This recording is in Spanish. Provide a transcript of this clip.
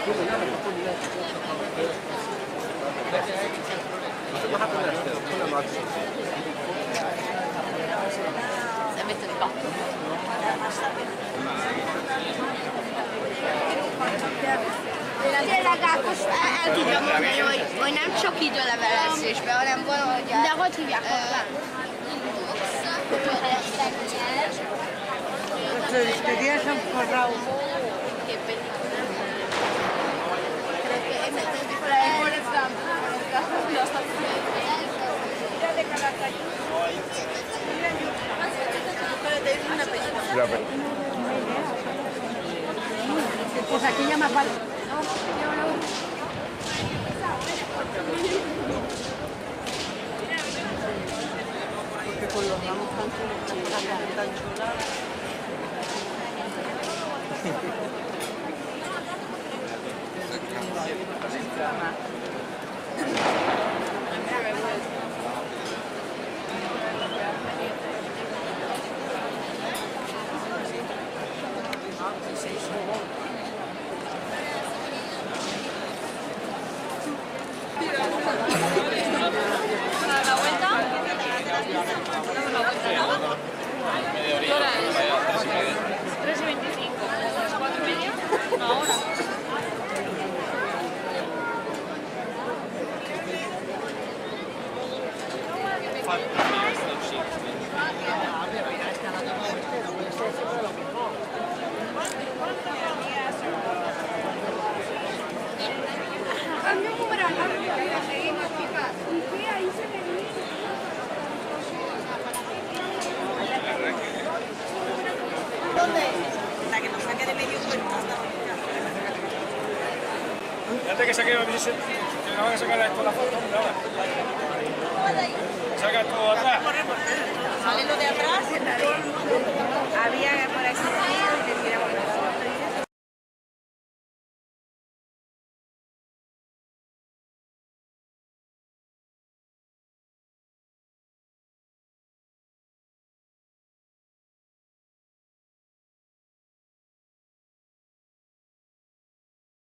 Ça m'étonne pas. Tényleg Ákos el tudja mondani, hogy nem csak így a levelezésben, hanem valahogy de hogy hívják hozzá? Querías un corrao. Pues aquí ya más vale. Porque con los ramos tan chulos. ¿La vuelta? Damos la vuelta, ¿no? ¿Qué hora es? 3:25. ¿4:30? Una hora. Cambio numeral, seguimos, chicas. ¿Y qué? Ahí se me dice. ¿Dónde? La que nos saque de medio cuento. Fíjate que saque que no van a sacar esto la foto, nada. Saca todo atrás. Sale lo de atrás. Había por aquí.